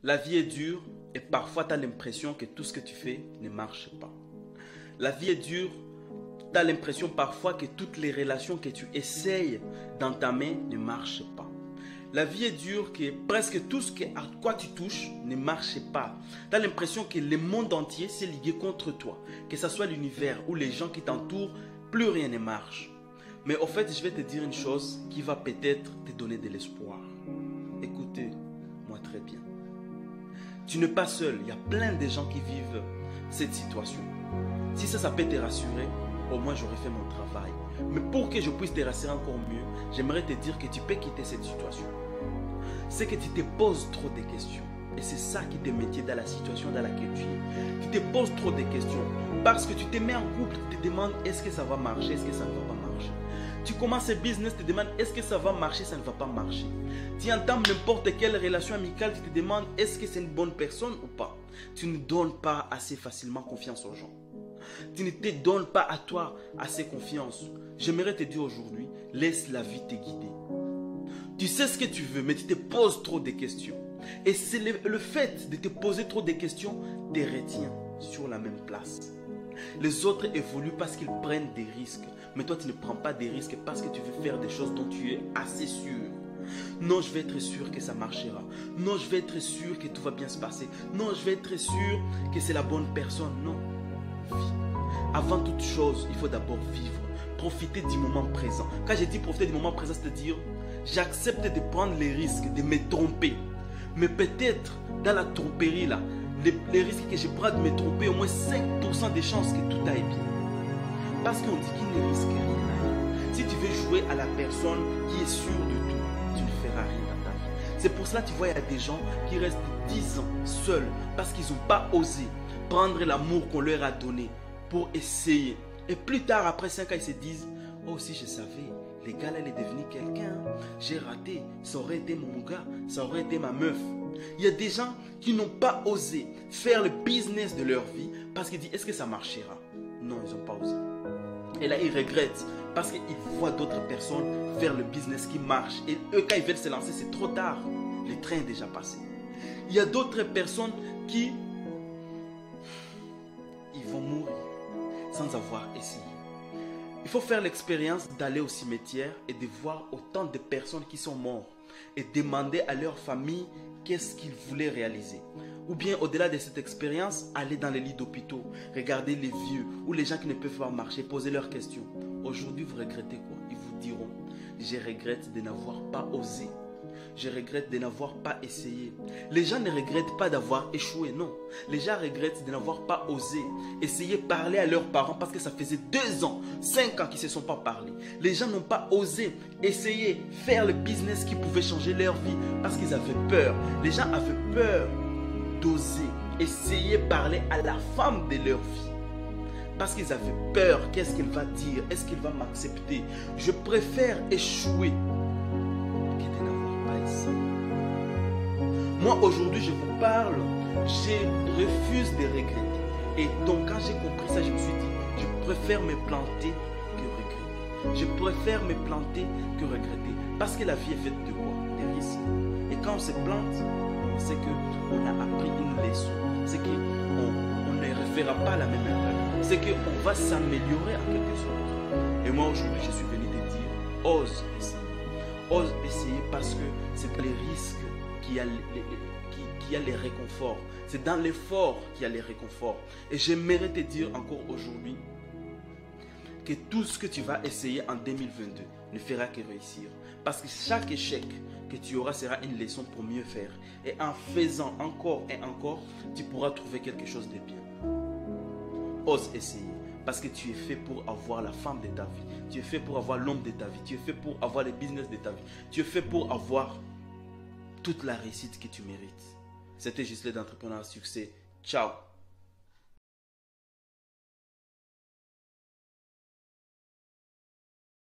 La vie est dure et parfois tu as l'impression que tout ce que tu fais ne marche pas. La vie est dure, tu as l'impression parfois que toutes les relations que tu essayes d'entamer ne marchent pas. La vie est dure que presque tout ce à quoi tu touches ne marche pas. Tu as l'impression que le monde entier s'est ligué contre toi. Que ce soit l'univers ou les gens qui t'entourent, plus rien ne marche. Mais au fait, je vais te dire une chose qui va peut-être te donner de l'espoir. Écoutez-moi très bien. Tu n'es pas seul, il y a plein de gens qui vivent cette situation. Si ça peut te rassurer, au moins j'aurais fait mon travail. Mais pour que je puisse te rassurer encore mieux, j'aimerais te dire que tu peux quitter cette situation. C'est que tu te poses trop de questions. Et c'est ça qui te maintient dans la situation dans laquelle tu es. Tu te poses trop de questions. Parce que tu te mets en couple, tu te demandes est-ce que ça va marcher, est-ce que ça ne va pas marcher. Tu commences un business, tu te demandes est-ce que ça va marcher, ça ne va pas marcher. Tu entames n'importe quelle relation amicale, tu te demandes est-ce que c'est une bonne personne ou pas. Tu ne donnes pas assez facilement confiance aux gens. Tu ne te donnes pas à toi assez confiance. J'aimerais te dire aujourd'hui, laisse la vie te guider. Tu sais ce que tu veux, mais tu te poses trop de questions. Et c'est le fait de te poser trop de questions te retient sur la même place. Les autres évoluent parce qu'ils prennent des risques. Mais toi, tu ne prends pas des risques parce que tu veux faire des choses dont tu es assez sûr. Non, je vais être sûr que ça marchera. Non, je vais être sûr que tout va bien se passer. Non, je vais être sûr que c'est la bonne personne. Non. Vis. Avant toute chose, il faut d'abord vivre. Profiter du moment présent. Quand j'ai dit profiter du moment présent, c'est-à-dire j'accepte de prendre les risques, de me tromper. Mais peut-être dans la tromperie là, les risques que je prends de me tromper, au moins 5% de chances que tout aille bien. Parce qu'on dit qu'il ne risque rien. Si tu veux jouer à la personne qui est sûre de tout, tu ne feras rien dans ta vie. C'est pour cela que tu vois, il y a des gens qui restent 10 ans seuls parce qu'ils n'ont pas osé prendre l'amour qu'on leur a donné pour essayer. Et plus tard, après 5 ans, ils se disent « Oh, si je savais, le gars là, il est devenu quelqu'un. J'ai raté. Ça aurait été mon gars. Ça aurait été ma meuf. » Il y a des gens qui n'ont pas osé faire le business de leur vie parce qu'ils disent « Est-ce que ça marchera ?» Non, ils n'ont pas osé. Et là, ils regrettent parce qu'ils voient d'autres personnes faire le business qui marche. Et eux, quand ils veulent se lancer, c'est trop tard. Le train est déjà passé. Il y a d'autres personnes qui ils vont mourir sans avoir essayé. Il faut faire l'expérience d'aller au cimetière et de voir autant de personnes qui sont mortes et demander à leur famille qu'est-ce qu'ils voulaient réaliser. Ou bien au-delà de cette expérience, aller dans les lits d'hôpitaux, regarder les vieux ou les gens qui ne peuvent pas marcher, poser leurs questions. Aujourd'hui, vous regrettez quoi? Ils vous diront, je regrette de n'avoir pas osé. Je regrette de n'avoir pas essayé. Les gens ne regrettent pas d'avoir échoué, non. Les gens regrettent de n'avoir pas osé essayer de parler à leurs parents parce que ça faisait 2 ans, 5 ans qu'ils ne se sont pas parlé. Les gens n'ont pas osé essayer faire le business qui pouvait changer leur vie parce qu'ils avaient peur. Les gens avaient peur d'oser essayer de parler à la femme de leur vie. Parce qu'ils avaient peur, qu'est-ce qu'elle va dire? Est-ce qu'il va m'accepter? Je préfère échouer que de n'avoir pas essayé. Moi aujourd'hui je vous parle, je refuse de regretter. Et donc quand j'ai compris ça, je me suis dit, je préfère me planter que regretter. Je préfère me planter que regretter. Parce que la vie est faite de quoi? Des risques. Et quand on se plante, c'est qu'on a appris une leçon. C'est qu'on ne refera pas la même erreur. C'est qu'on va s'améliorer en quelque sorte. Et moi aujourd'hui, je suis venu te dire, ose essayer. Ose essayer parce que c'est les risques qu'il y a les réconforts. C'est dans l'effort qu'il y a les réconforts. Et j'aimerais te dire encore aujourd'hui que tout ce que tu vas essayer en 2022 ne fera que réussir. Parce que chaque échec que tu auras sera une leçon pour mieux faire. Et en faisant encore et encore, tu pourras trouver quelque chose de bien. Ose essayer. Parce que tu es fait pour avoir la femme de ta vie. Tu es fait pour avoir l'homme de ta vie. Tu es fait pour avoir le business de ta vie. Tu es fait pour avoir toute la réussite que tu mérites. C'était Gisèle d'Entrepreneur à Succès. Ciao.